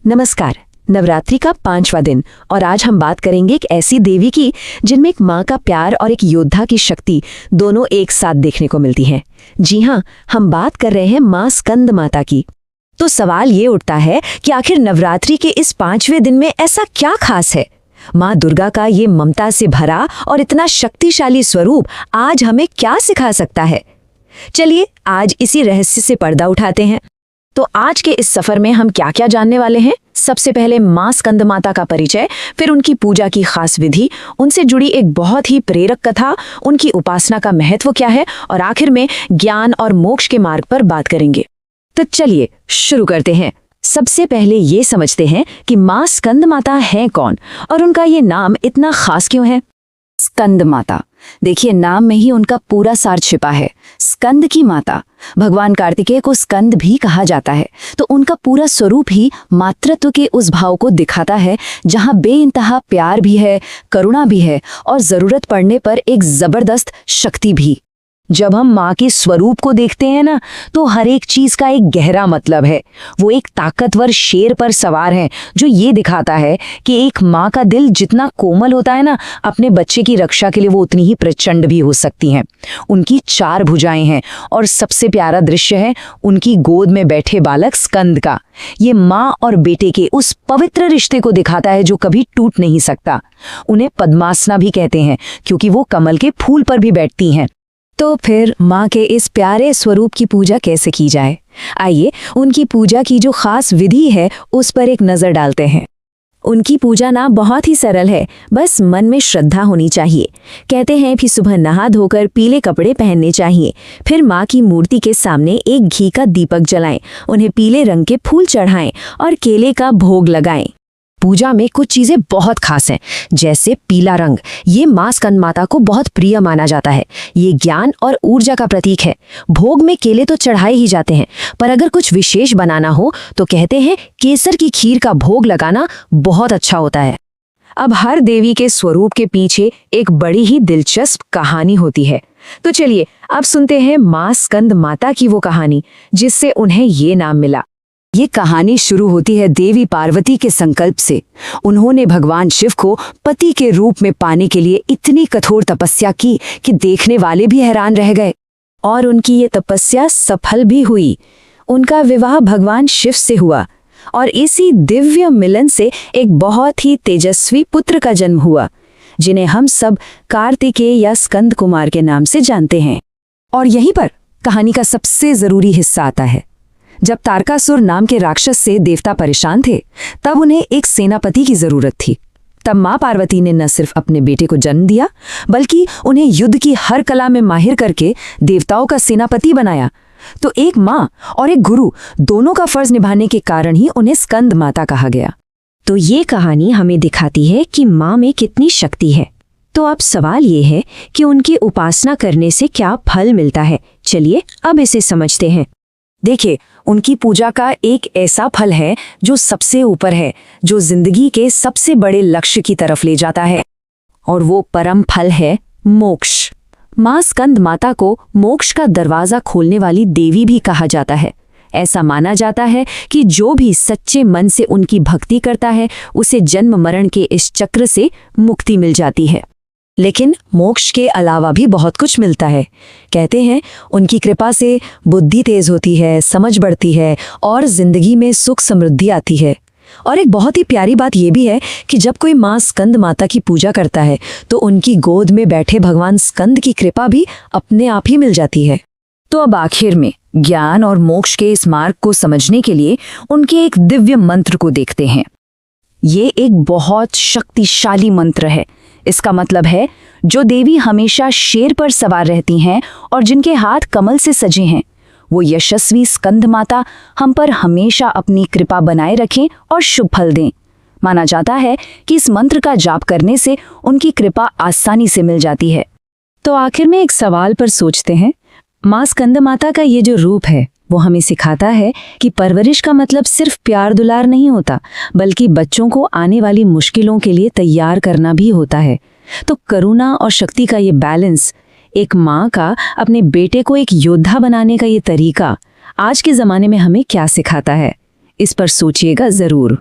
नमस्कार। नवरात्रि का 5वां दिन और आज हम बात करेंगे एक ऐसी देवी की जिनमें एक माँ का प्यार और एक योद्धा की शक्ति दोनों एक साथ देखने को मिलती हैं। जी हाँ, हम बात कर रहे हैं माँ स्कंद माता की। तो सवाल ये उठता है कि आखिर नवरात्रि के इस 5वें दिन में ऐसा क्या खास है? माँ दुर्गा का ये ममता से भरा और इतना शक्तिशाली स्वरूप आज हमें क्या सिखा सकता है? चलिए आज इसी रहस्य से पर्दा उठाते हैं। तो आज के इस सफर में हम क्या क्या जानने वाले हैं? सबसे पहले माँ स्कंद माता का परिचय, फिर उनकी पूजा की खास विधि, उनसे जुड़ी एक बहुत ही प्रेरक कथा, उनकी उपासना का महत्व क्या है और आखिर में ज्ञान और मोक्ष के मार्ग पर बात करेंगे। तो चलिए शुरू करते हैं। सबसे पहले ये समझते हैं कि माँ स्कंद माता है कौन और उनका ये नाम इतना खास क्यों है। स्कंद माता, देखिए नाम में ही उनका पूरा सार छिपा है। स्कंद की माता, भगवान कार्तिकेय को स्कंद भी कहा जाता है, तो उनका पूरा स्वरूप ही मातृत्व के उस भाव को दिखाता है जहां बेइंतहा प्यार भी है, करुणा भी है और जरूरत पड़ने पर एक जबरदस्त शक्ति भी। जब हम माँ के स्वरूप को देखते हैं ना, तो हर एक चीज का एक गहरा मतलब है। वो एक ताकतवर शेर पर सवार है जो ये दिखाता है कि एक माँ का दिल जितना कोमल होता है ना, अपने बच्चे की रक्षा के लिए वो उतनी ही प्रचंड भी हो सकती हैं। उनकी 4 भुजाएं हैं और सबसे प्यारा दृश्य है उनकी गोद में बैठे बालक स्कंद का। ये माँ और बेटे के उस पवित्र रिश्ते को दिखाता है जो कभी टूट नहीं सकता। उन्हें पद्मासना भी कहते हैं क्योंकि वो कमल के फूल पर भी बैठती हैं। तो फिर माँ के इस प्यारे स्वरूप की पूजा कैसे की जाए? आइए उनकी पूजा की जो खास विधि है उस पर एक नज़र डालते हैं। उनकी पूजा ना बहुत ही सरल है, बस मन में श्रद्धा होनी चाहिए। कहते हैं कि सुबह नहा धोकर पीले कपड़े पहनने चाहिए, फिर माँ की मूर्ति के सामने एक घी का दीपक जलाएं, उन्हें पीले रंग के फूल चढ़ाएं और केले का भोग लगाएं। पूजा में कुछ चीजें बहुत खास हैं, जैसे पीला रंग। ये माँ स्कंद माता को बहुत प्रिय माना जाता है। ये ज्ञान और ऊर्जा का प्रतीक है। भोग में केले तो चढ़ाए ही जाते हैं, पर अगर कुछ विशेष बनाना हो तो कहते हैं केसर की खीर का भोग लगाना बहुत अच्छा होता है। अब हर देवी के स्वरूप के पीछे एक बड़ी ही दिलचस्प कहानी होती है। तो चलिए अब सुनते हैं माँ स्कंद माता की वो कहानी जिससे उन्हें ये नाम मिला। ये कहानी शुरू होती है देवी पार्वती के संकल्प से। उन्होंने भगवान शिव को पति के रूप में पाने के लिए इतनी कठोर तपस्या की कि देखने वाले भी हैरान रह गए। और उनकी ये तपस्या सफल भी हुई। उनका विवाह भगवान शिव से हुआ और इसी दिव्य मिलन से एक बहुत ही तेजस्वी पुत्र का जन्म हुआ, जिन्हें हम सब कार्तिकेय या स्कंद कुमार के नाम से जानते हैं। और यहीं पर कहानी का सबसे जरूरी हिस्सा आता है। जब तारकासुर नाम के राक्षस से देवता परेशान थे, तब उन्हें एक सेनापति की जरूरत थी। तब माँ पार्वती ने न सिर्फ अपने बेटे को जन्म दिया, बल्कि उन्हें युद्ध की हर कला में माहिर करके देवताओं का सेनापति बनाया। तो एक माँ और एक गुरु दोनों का फर्ज निभाने के कारण ही उन्हें स्कंद माता कहा गया। तो ये कहानी हमें दिखाती है कि माँ में कितनी शक्ति है। तो अब सवाल ये है कि उनकी उपासना करने से क्या फल मिलता है। चलिए अब इसे समझते हैं। देखिए, उनकी पूजा का एक ऐसा फल है जो सबसे ऊपर है, जो जिंदगी के सबसे बड़े लक्ष्य की तरफ ले जाता है, और वो परम फल है मोक्ष। माँ स्कंद माता को मोक्ष का दरवाजा खोलने वाली देवी भी कहा जाता है। ऐसा माना जाता है कि जो भी सच्चे मन से उनकी भक्ति करता है, उसे जन्म मरण के इस चक्र से मुक्ति मिल जाती है। लेकिन मोक्ष के अलावा भी बहुत कुछ मिलता है। कहते हैं उनकी कृपा से बुद्धि तेज होती है, समझ बढ़ती है और जिंदगी में सुख समृद्धि आती है। और एक बहुत ही प्यारी बात यह भी है कि जब कोई माँ स्कंद माता की पूजा करता है तो उनकी गोद में बैठे भगवान स्कंद की कृपा भी अपने आप ही मिल जाती है। तो अब आखिर में ज्ञान और मोक्ष के इस मार्ग को समझने के लिए उनके एक दिव्य मंत्र को देखते हैं। ये एक बहुत शक्तिशाली मंत्र है। इसका मतलब है जो देवी हमेशा शेर पर सवार रहती हैं और जिनके हाथ कमल से सजे हैं, वो यशस्वी स्कंद माता हम पर हमेशा अपनी कृपा बनाए रखें और शुभ फल दें। माना जाता है कि इस मंत्र का जाप करने से उनकी कृपा आसानी से मिल जाती है। तो आखिर में एक सवाल पर सोचते हैं। माँ स्कंद माता का ये जो रूप है वो हमें सिखाता है कि परवरिश का मतलब सिर्फ प्यार दुलार नहीं होता, बल्कि बच्चों को आने वाली मुश्किलों के लिए तैयार करना भी होता है। तो करुणा और शक्ति का ये बैलेंस, एक माँ का अपने बेटे को एक योद्धा बनाने का ये तरीका आज के ज़माने में हमें क्या सिखाता है? इस पर सोचिएगा जरूर।